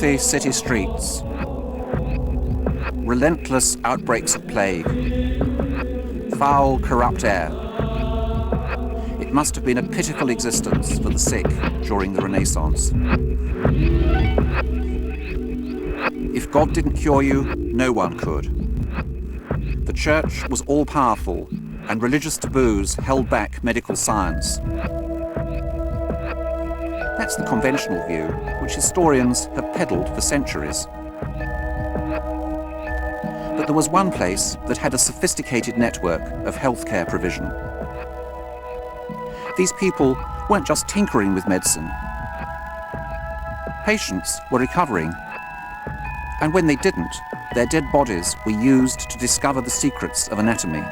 Filthy city streets, relentless outbreaks of plague, foul, corrupt air. It must have been a pitiful existence for the sick during the Renaissance. If God didn't cure you, no one could. The church was all-powerful, and religious taboos held back medical science. That's the conventional view, which historians have peddled for centuries. But there was one place that had a sophisticated network of healthcare provision. These people weren't just tinkering with medicine. Patients were recovering, and when they didn't, their dead bodies were used to discover the secrets of anatomy.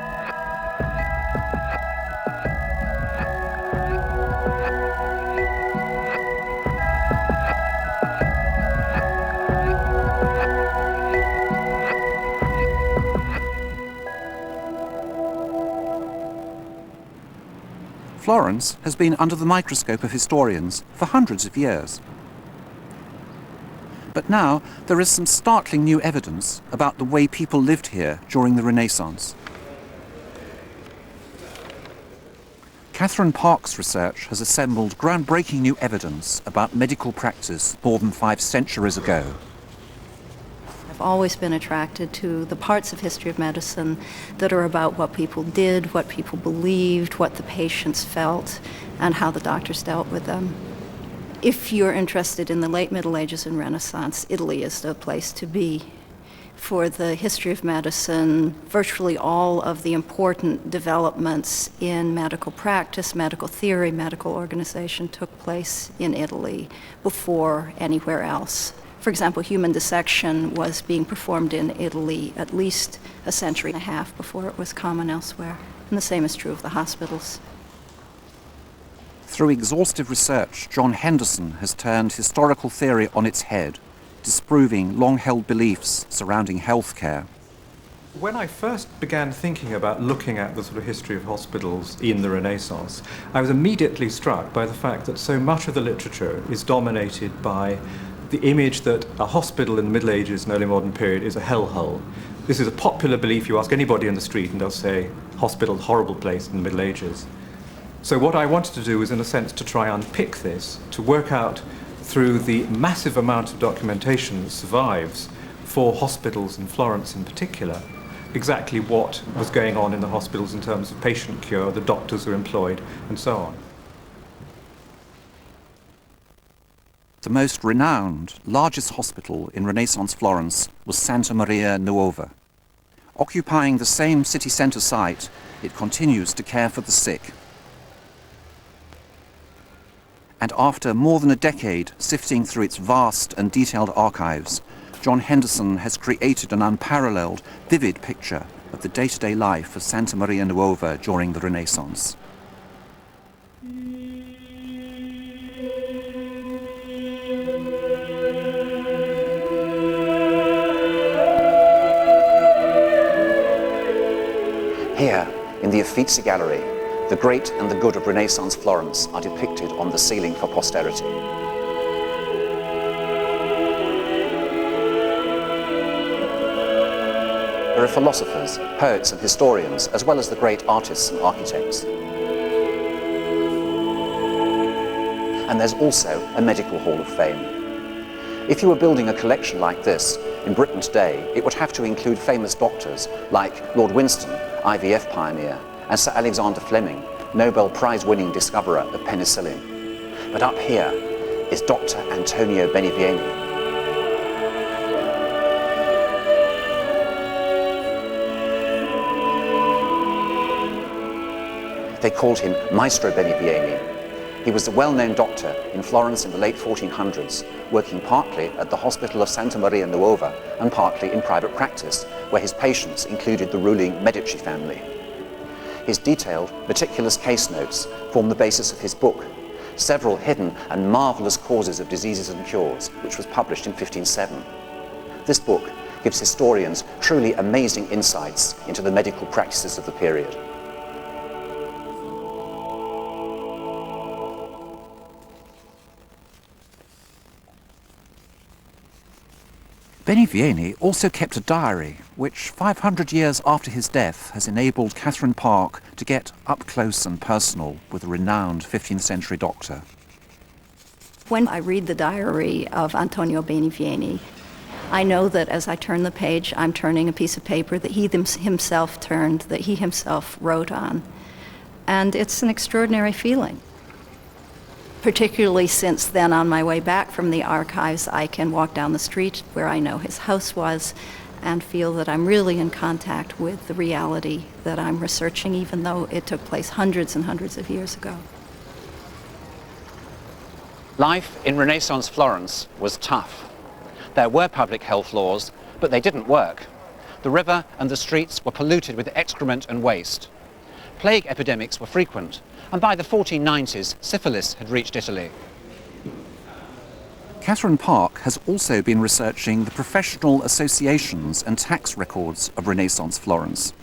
Florence has been under the microscope of historians for hundreds of years. But now there is some startling new evidence about the way people lived here during the Renaissance. Catherine Park's research has assembled groundbreaking new evidence about medical practice more than 5 centuries ago. I've always been attracted to the parts of history of medicine that are about what people did, what people believed, what the patients felt, and how the doctors dealt with them. If you're interested in the late Middle Ages and Renaissance, Italy is the place to be. For the history of medicine, virtually all of the important developments in medical practice, medical theory, medical organization took place in Italy before anywhere else. For example, human dissection was being performed in Italy at least a century and a half before it was common elsewhere. And the same is true of the hospitals. Through exhaustive research, John Henderson has turned historical theory on its head, disproving long-held beliefs surrounding healthcare. When I first began thinking about looking at the sort of history of hospitals in the Renaissance, I was immediately struck by the fact that so much of the literature is dominated by the image that a hospital in the Middle Ages and early modern period is a hellhole. This is a popular belief. You ask anybody in the street and they'll say, hospital, horrible place in the Middle Ages. So what I wanted to do was, in a sense, to try and unpick this, to work out through the massive amount of documentation that survives for hospitals in Florence in particular, exactly what was going on in the hospitals in terms of patient cure, the doctors who were employed, and so on. The most renowned, largest hospital in Renaissance Florence was Santa Maria Nuova. Occupying the same city centre site, it continues to care for the sick. And after more than a decade sifting through its vast and detailed archives, John Henderson has created an unparalleled, vivid picture of the day-to-day life of Santa Maria Nuova during the Renaissance. Here, in the Uffizi Gallery, the great and the good of Renaissance Florence are depicted on the ceiling for posterity. There are philosophers, poets and historians, as well as the great artists and architects. And there's also a medical hall of fame. If you were building a collection like this in Britain today, it would have to include famous doctors like Lord Winston, IVF pioneer, and Sir Alexander Fleming, Nobel Prize-winning discoverer of penicillin. But up here is Dr. Antonio Benivieni. They called him Maestro Benivieni. He was a well-known doctor in Florence in the late 1400s, working partly at the Hospital of Santa Maria Nuova and partly in private practice, where his patients included the ruling Medici family. His detailed, meticulous case notes form the basis of his book, Several Hidden and Marvellous Causes of Diseases and Cures, which was published in 1507. This book gives historians truly amazing insights into the medical practices of the period. Benivieni also kept a diary, which 500 years after his death has enabled Catherine Park to get up close and personal with a renowned 15th century doctor. When I read the diary of Antonio Benivieni, I know that as I turn the page, I'm turning a piece of paper that he himself turned, that he himself wrote on. And it's an extraordinary feeling. Particularly since then, on my way back from the archives, I can walk down the street where I know his house was and feel that I'm really in contact with the reality that I'm researching, even though it took place hundreds and hundreds of years ago. Life in Renaissance Florence was tough. There were public health laws, but they didn't work. The river and the streets were polluted with excrement and waste. Plague epidemics were frequent, and by the 1490s, syphilis had reached Italy. Catherine Park has also been researching the professional associations and tax records of Renaissance Florence.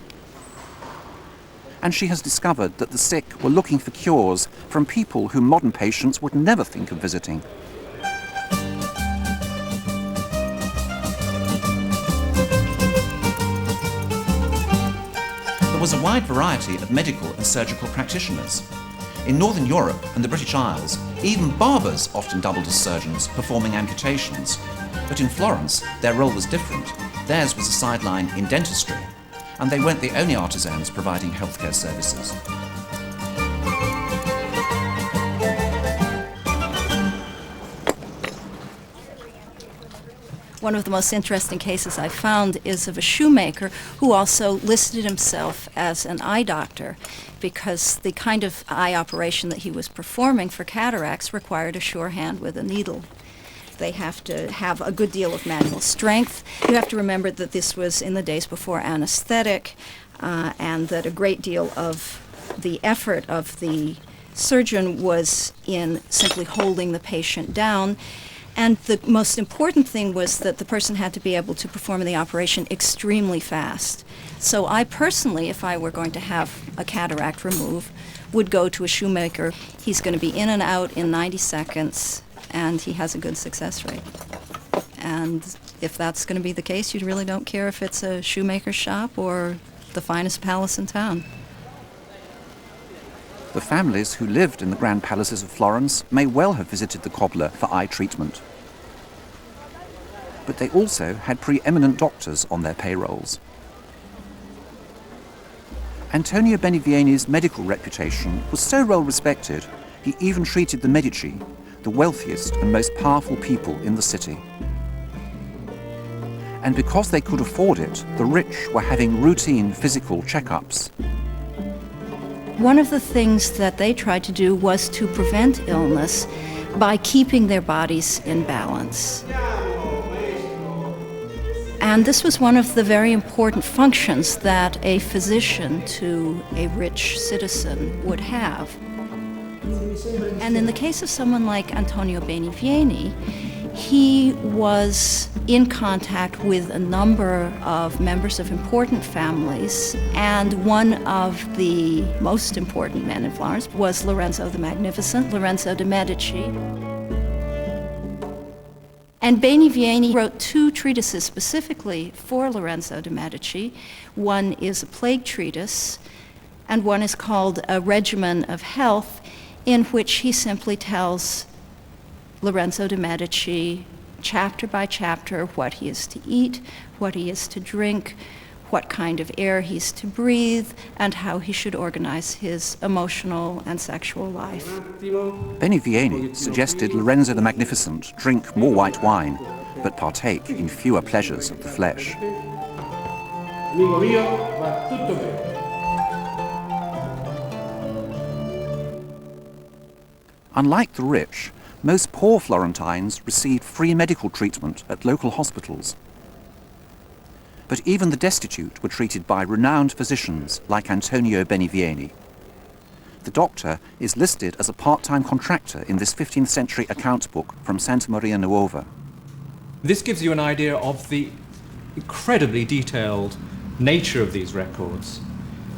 And she has discovered that the sick were looking for cures from people whom modern patients would never think of visiting. There was a wide variety of medical and surgical practitioners. In Northern Europe and the British Isles, even barbers often doubled as surgeons, performing amputations. But in Florence, their role was different. Theirs was a sideline in dentistry, and they weren't the only artisans providing healthcare services. One of the most interesting cases I found is of a shoemaker who also listed himself as an eye doctor because the kind of eye operation that he was performing for cataracts required a sure hand with a needle. They have to have a good deal of manual strength. You have to remember that this was in the days before anesthetic, and that a great deal of the effort of the surgeon was in simply holding the patient down. And the most important thing was that the person had to be able to perform the operation extremely fast. So I personally, if I were going to have a cataract removed, would go to a shoemaker. He's going to be in and out in 90 seconds, and he has a good success rate. And if that's going to be the case, you really don't care if it's a shoemaker's shop or the finest palace in town. The families who lived in the grand palaces of Florence may well have visited the cobbler for eye treatment. But they also had preeminent doctors on their payrolls. Antonio Benivieni's medical reputation was so well respected, he even treated the Medici, the wealthiest and most powerful people in the city. And because they could afford it, the rich were having routine physical checkups. One of the things that they tried to do was to prevent illness by keeping their bodies in balance. And this was one of the very important functions that a physician to a rich citizen would have. And in the case of someone like Antonio Benivieni, he was in contact with a number of members of important families, and one of the most important men in Florence was Lorenzo the Magnificent, Lorenzo de' Medici. And Benivieni wrote two treatises specifically for Lorenzo de' Medici. One is a plague treatise, and one is called A Regimen of Health, in which he simply tells Lorenzo de' Medici, chapter by chapter, what he is to eat, what he is to drink, what kind of air he's to breathe, and how he should organize his emotional and sexual life. Benivieni suggested Lorenzo the Magnificent drink more white wine, but partake in fewer pleasures of the flesh. Unlike the rich, most poor Florentines received free medical treatment at local hospitals. But even the destitute were treated by renowned physicians like Antonio Benivieni. The doctor is listed as a part-time contractor in this 15th century account book from Santa Maria Nuova. This gives you an idea of the incredibly detailed nature of these records.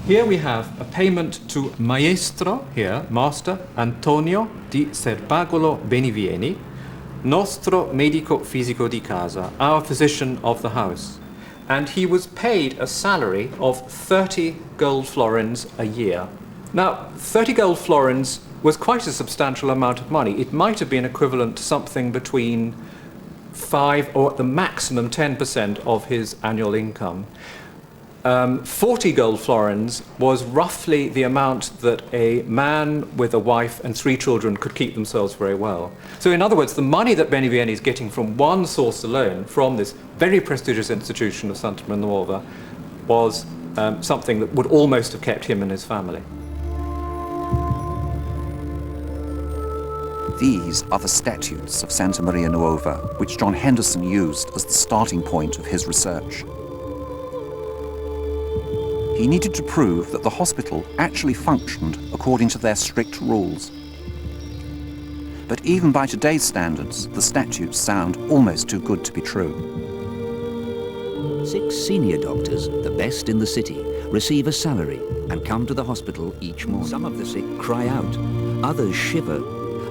Here we have a payment to Maestro, here, Master Antonio di Serpagolo Benivieni, nostro medico fisico di casa, our physician of the house. And he was paid a salary of 30 gold florins a year. Now, 30 gold florins was quite a substantial amount of money. It might have been equivalent to something between 5 or at the maximum 10% of his annual income. 40 gold florins was roughly the amount that a man with a wife and 3 children could keep themselves very well. So in other words, the money that Benivieni is getting from one source alone, from this very prestigious institution of Santa Maria Nuova, was something that would almost have kept him and his family. These are the statutes of Santa Maria Nuova, which John Henderson used as the starting point of his research. He needed to prove that the hospital actually functioned according to their strict rules. But even by today's standards, the statutes sound almost too good to be true. 6 senior doctors, the best in the city, receive a salary and come to the hospital each morning. Some of the sick cry out, others shiver,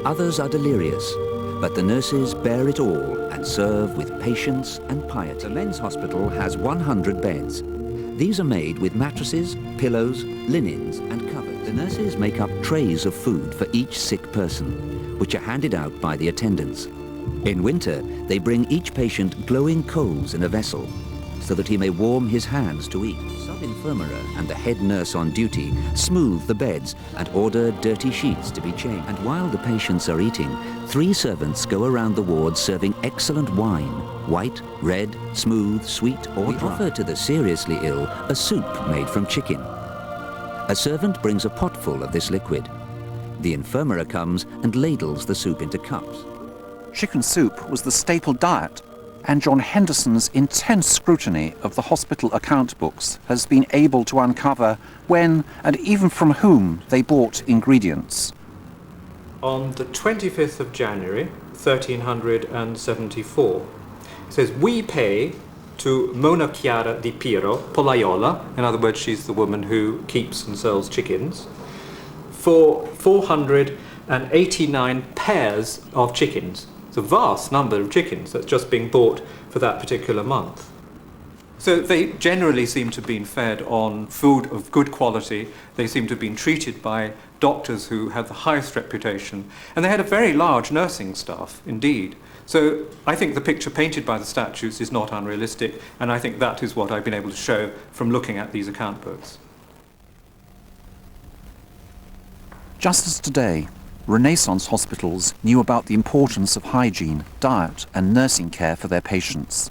others are delirious, but the nurses bear it all and serve with patience and piety. The men's hospital has 100 beds. These are made with mattresses, pillows, linens and covers. The nurses make up trays of food for each sick person, which are handed out by the attendants. In winter, they bring each patient glowing coals in a vessel, so that he may warm his hands to eat. Sub-infirmera and the head nurse on duty smooth the beds and order dirty sheets to be changed. And while the patients are eating, 3 servants go around the ward serving excellent wine, white, red, smooth, sweet or dry. We offer to the seriously ill a soup made from chicken. A servant brings a pot full of this liquid. The infirmera comes and ladles the soup into cups. Chicken soup was the staple diet, and John Henderson's intense scrutiny of the hospital account books has been able to uncover when and even from whom they bought ingredients. On the 25th of January, 1374, it says, we pay to Mona Chiara di Piero, Polaiola, in other words, she's the woman who keeps and sells chickens, for 489 pairs of chickens. It's a vast number of chickens that's just being bought for that particular month. So they generally seem to have been fed on food of good quality. They seem to have been treated by doctors who had the highest reputation. And they had a very large nursing staff, indeed. So I think the picture painted by the statues is not unrealistic, and I think that is what I've been able to show from looking at these account books. Just as today, Renaissance hospitals knew about the importance of hygiene, diet and nursing care for their patients.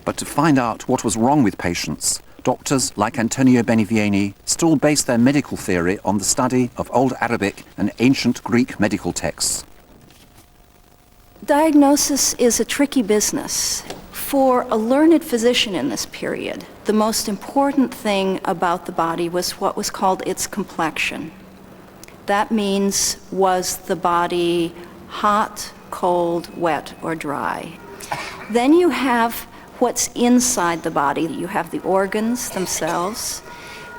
But to find out what was wrong with patients, doctors like Antonio Benivieni still based their medical theory on the study of Old Arabic and ancient Greek medical texts. Diagnosis is a tricky business. For a learned physician in this period, the most important thing about the body was what was called its complexion. That means, was the body hot, cold, wet, or dry? Then you have what's inside the body. You have the organs themselves,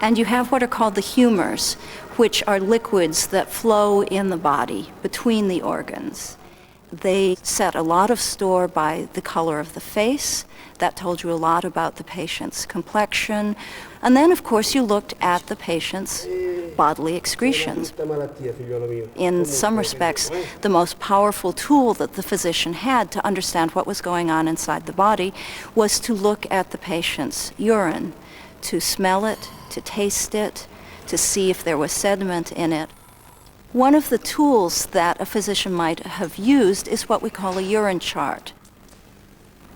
and you have what are called the humors, which are liquids that flow in the body between the organs. They set a lot of store by the color of the face. That told you a lot about the patient's complexion. And then, of course, you looked at the patient's bodily excretions. In some respects, the most powerful tool that the physician had to understand what was going on inside the body was to look at the patient's urine, to smell it, to taste it, to see if there was sediment in it. One of the tools that a physician might have used is what we call a urine chart.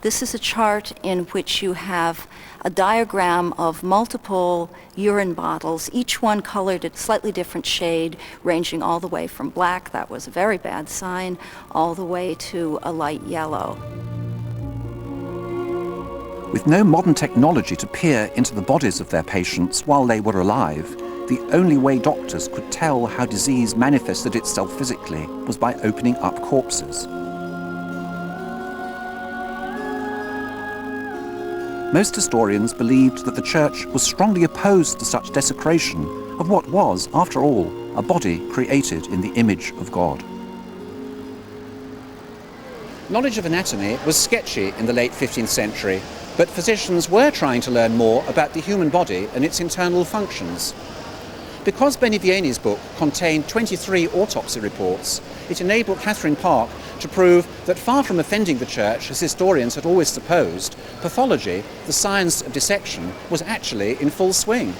This is a chart in which you have a diagram of multiple urine bottles, each one colored a slightly different shade, ranging all the way from black, that was a very bad sign, all the way to a light yellow. With no modern technology to peer into the bodies of their patients while they were alive, the only way doctors could tell how disease manifested itself physically was by opening up corpses. Most historians believed that the Church was strongly opposed to such desecration of what was, after all, a body created in the image of God. Knowledge of anatomy was sketchy in the late 15th century, but physicians were trying to learn more about the human body and its internal functions. Because Benivieni's book contained 23 autopsy reports, it enabled Catherine Park to prove that far from offending the Church, as historians had always supposed, pathology, the science of dissection, was actually in full swing.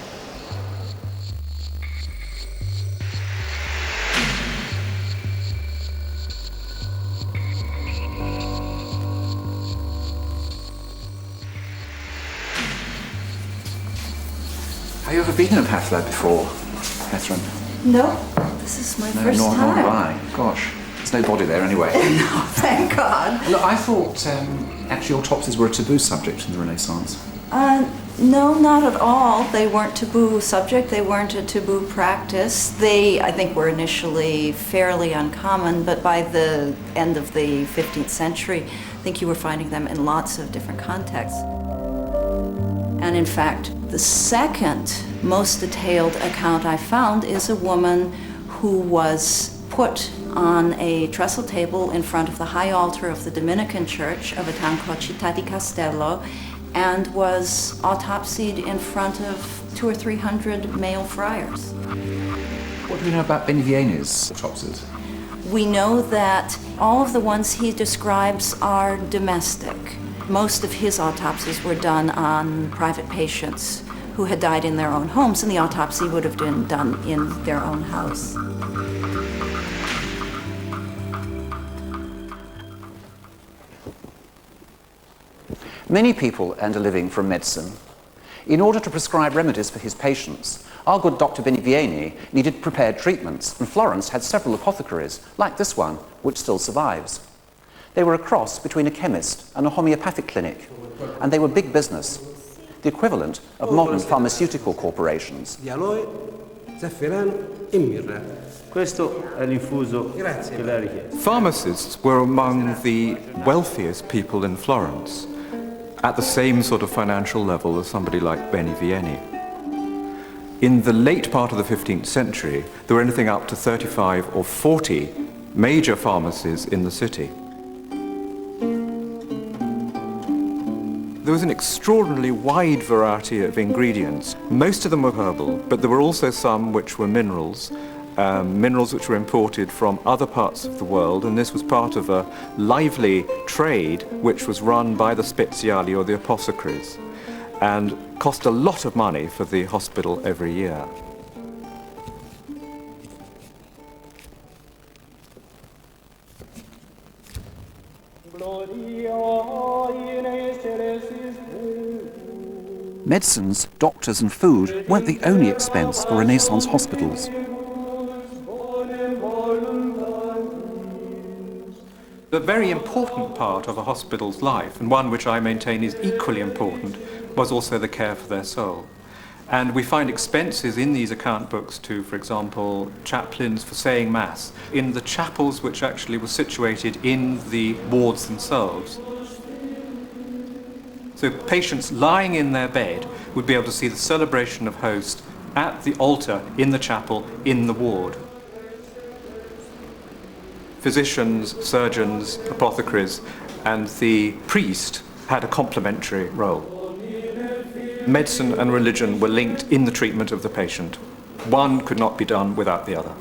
Have you ever been in a path lab before, Catherine? No, this is my first time. Nor have I. Gosh, there's no body there anyway. No, thank God. Look, I thought actually autopsies were a taboo subject in the Renaissance. No, not at all. They weren't taboo subject. They weren't a taboo practice. They, I think, were initially fairly uncommon, but by the end of the 15th century, I think you were finding them in lots of different contexts. And in fact, the second most detailed account I found is a woman who was put on a trestle table in front of the high altar of the Dominican church of a town called Città di Castello, and was autopsied in front of 200 or 300 male friars. What do we know about Benivieni's autopsies? We know that all of the ones he describes are domestic. Most of his autopsies were done on private patients who had died in their own homes, and the autopsy would have been done in their own house. Many people earned a living from medicine. In order to prescribe remedies for his patients, our good Dr. Benivieni needed prepared treatments, and Florence had several apothecaries, like this one, which still survives. They were a cross between a chemist and a homeopathic clinic, and they were big business, the equivalent of modern pharmaceutical corporations. Pharmacists were among the wealthiest people in Florence, at the same sort of financial level as somebody like Benivieni. In the late part of the 15th century, there were anything up to 35 or 40 major pharmacies in the city. There was an extraordinarily wide variety of ingredients. Most of them were herbal, but there were also some which were minerals, minerals which were imported from other parts of the world, and this was part of a lively trade which was run by the speziali, or the apothecaries, and cost a lot of money for the hospital every year. Medicines, doctors and food weren't the only expense for Renaissance hospitals. A very important part of a hospital's life, and one which I maintain is equally important, was also the care for their soul. And we find expenses in these account books to, for example, chaplains for saying Mass, in the chapels which actually were situated in the wards themselves. So patients lying in their bed would be able to see the celebration of Host at the altar, in the chapel, in the ward. Physicians, surgeons, apothecaries, and the priest had a complementary role. Medicine and religion were linked in the treatment of the patient. One could not be done without the other.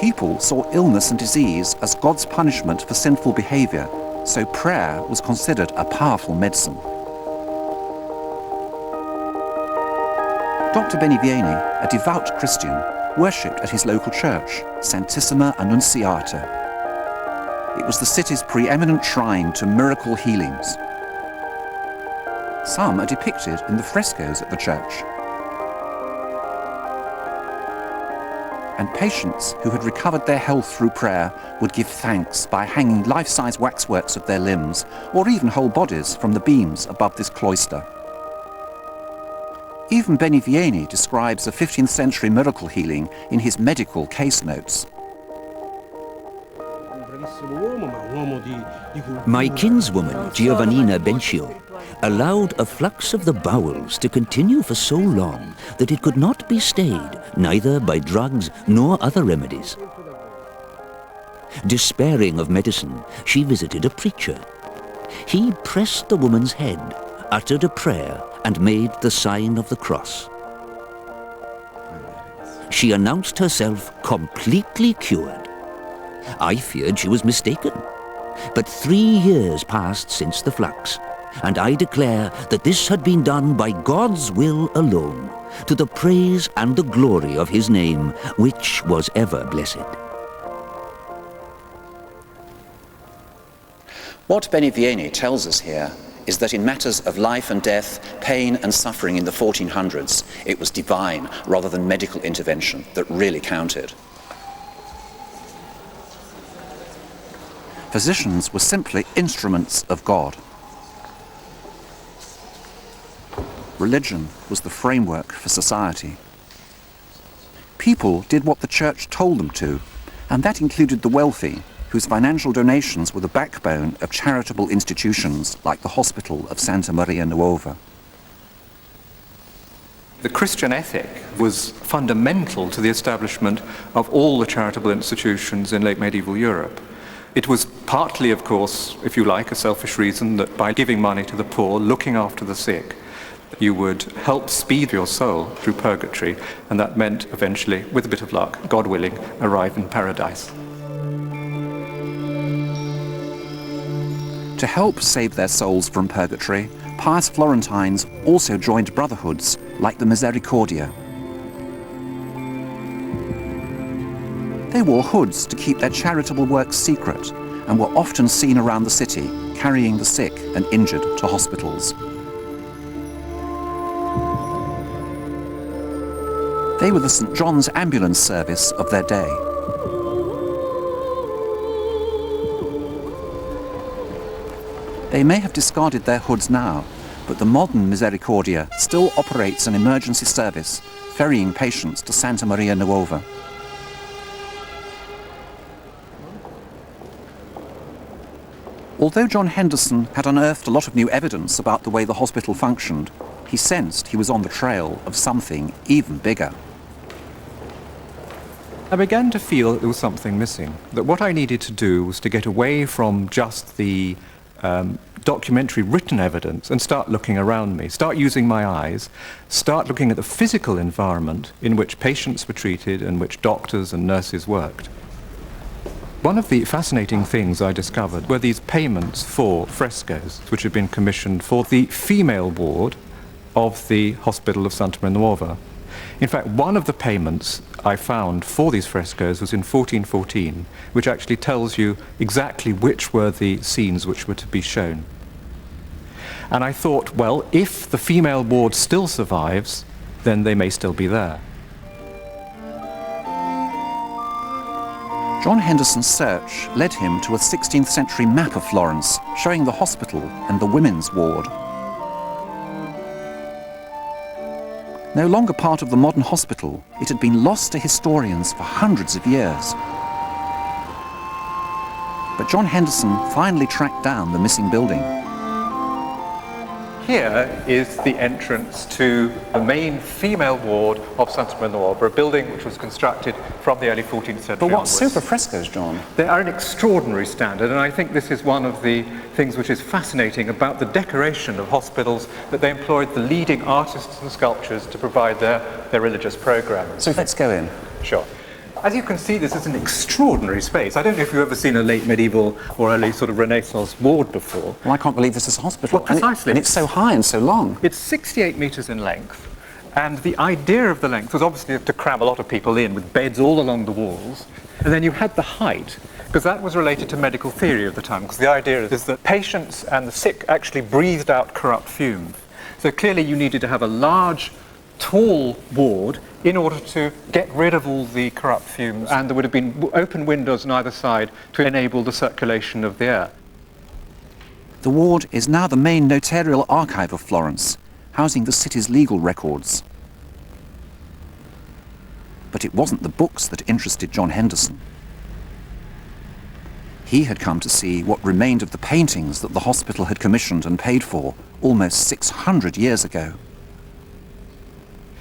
People saw illness and disease as God's punishment for sinful behavior, so prayer was considered a powerful medicine. Dr. Benivieni, a devout Christian, worshipped at his local church, Santissima Annunziata. It was the city's preeminent shrine to miracle healings. Some are depicted in the frescoes at the church. And patients who had recovered their health through prayer would give thanks by hanging life-size waxworks of their limbs, or even whole bodies, from the beams above this cloister. Even Benivieni describes a 15th century miracle healing in his medical case notes. My kinswoman, Giovannina Bencio, allowed a flux of the bowels to continue for so long that it could not be stayed, neither by drugs nor other remedies. Despairing of medicine, she visited a preacher. He pressed the woman's head, uttered a prayer, and made the sign of the cross. She announced herself completely cured. I feared she was mistaken. But 3 years passed since the flux, and I declare that this had been done by God's will alone, to the praise and the glory of his name, which was ever blessed. What Benivieni tells us here is that in matters of life and death, pain and suffering in the 1400s, it was divine rather than medical intervention that really counted. Physicians were simply instruments of God. Religion was the framework for society. People did what the church told them to, and that included the wealthy, whose financial donations were the backbone of charitable institutions like the Hospital of Santa Maria Nuova. The Christian ethic was fundamental to the establishment of all the charitable institutions in late medieval Europe. It was partly, of course, if you like, a selfish reason that by giving money to the poor, looking after the sick, you would help speed your soul through purgatory, and that meant eventually, with a bit of luck, God willing, arrive in paradise. To help save their souls from purgatory, pious Florentines also joined brotherhoods like the Misericordia. They wore hoods to keep their charitable work secret and were often seen around the city carrying the sick and injured to hospitals. They were the St. John's ambulance service of their day. They may have discarded their hoods now, but the modern Misericordia still operates an emergency service, ferrying patients to Santa Maria Nuova. Although John Henderson had unearthed a lot of new evidence about the way the hospital functioned, he sensed he was on the trail of something even bigger. I began to feel that there was something missing, that what I needed to do was to get away from just the documentary written evidence and start looking around me, start using my eyes, start looking at the physical environment in which patients were treated and which doctors and nurses worked. One of the fascinating things I discovered were these payments for frescoes which had been commissioned for the female ward of the Hospital of Santa Maria Nuova. In fact, one of the payments I found for these frescoes was in 1414, which actually tells you exactly which were the scenes which were to be shown. And I thought, well, if the female ward still survives, then they may still be there. John Henderson's search led him to a 16th century map of Florence showing the hospital and the women's ward. No longer part of the modern hospital, it had been lost to historians for hundreds of years. But John Henderson finally tracked down the missing building. Here is the entrance to the main female ward of Santa Maria Nuova, a building which was constructed from the early 14th century. But what onwards. super frescoes, John? They are an extraordinary standard, and I think this is one of the things which is fascinating about the decoration of hospitals, that they employed the leading artists and sculptors to provide their religious programs. So let's go in. Sure. As you can see, this is an extraordinary space. I don't know if you've ever seen a late medieval or early sort of Renaissance ward before. Well, I can't believe this is a hospital. Well, precisely. And it's so high and so long. It's 68 metres in length, and the idea of the length was obviously to cram a lot of people in with beds all along the walls, and then you had the height, because that was related to medical theory of the time, because the idea is that patients and the sick actually breathed out corrupt fumes. So clearly you needed to have a large, tall ward in order to get rid of all the corrupt fumes, and there would have been open windows on either side to enable the circulation of the air. The ward is now the main notarial archive of Florence, housing the city's legal records. But it wasn't the books that interested John Henderson. He had come to see what remained of the paintings that the hospital had commissioned and paid for almost 600 years ago.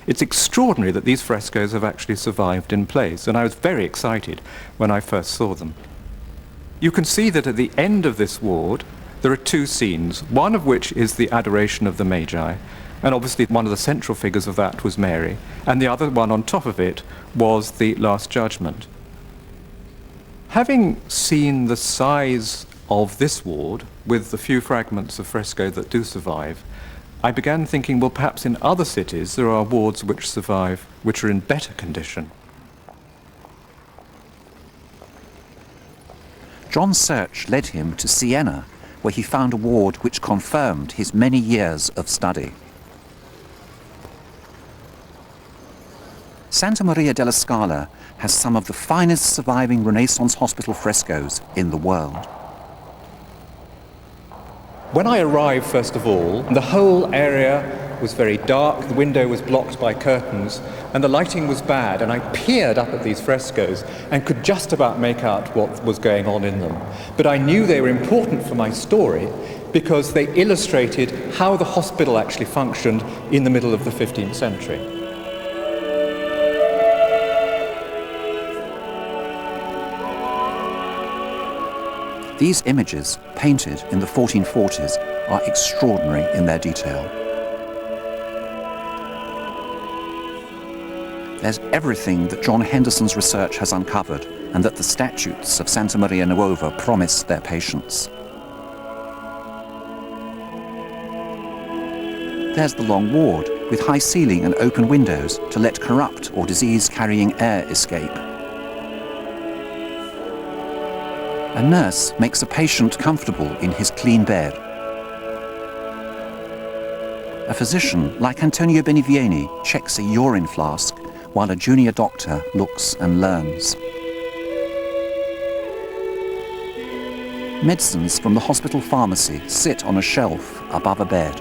It's extraordinary that these frescoes have actually survived in place, and I was very excited when I first saw them. You can see that at the end of this ward there are two scenes, one of which is the Adoration of the Magi, and obviously one of the central figures of that was Mary, and the other one on top of it was the Last Judgment. Having seen the size of this ward, with the few fragments of fresco that do survive, I began thinking, well, perhaps in other cities there are wards which survive, which are in better condition. John's search led him to Siena, where he found a ward which confirmed his many years of study. Santa Maria della Scala has some of the finest surviving Renaissance hospital frescoes in the world. When I arrived, first of all, the whole area was very dark, the window was blocked by curtains, and the lighting was bad, and I peered up at these frescoes and could just about make out what was going on in them. But I knew they were important for my story because they illustrated how the hospital actually functioned in the middle of the 15th century. These images, painted in the 1440s, are extraordinary in their detail. There's everything that John Henderson's research has uncovered and that the statutes of Santa Maria Nuova promise their patients. There's the long ward with high ceiling and open windows to let corrupt or disease-carrying air escape. A nurse makes a patient comfortable in his clean bed. A physician, like Antonio Benivieni, checks a urine flask, while a junior doctor looks and learns. Medicines from the hospital pharmacy sit on a shelf above a bed.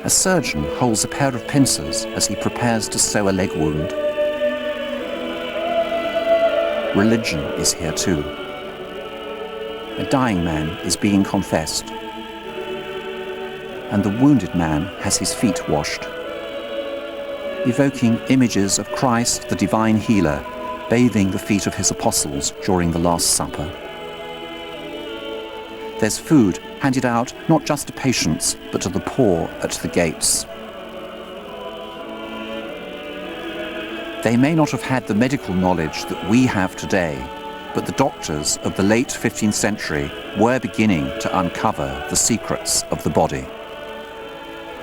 A surgeon holds a pair of pincers as he prepares to sew a leg wound. Religion is here too. A dying man is being confessed, and the wounded man has his feet washed, evoking images of Christ, the divine healer, bathing the feet of his apostles during the Last Supper. There's food handed out not just to patients, but to the poor at the gates. They may not have had the medical knowledge that we have today, but the doctors of the late 15th century were beginning to uncover the secrets of the body.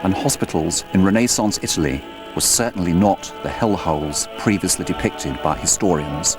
And hospitals in Renaissance Italy were certainly not the hellholes previously depicted by historians.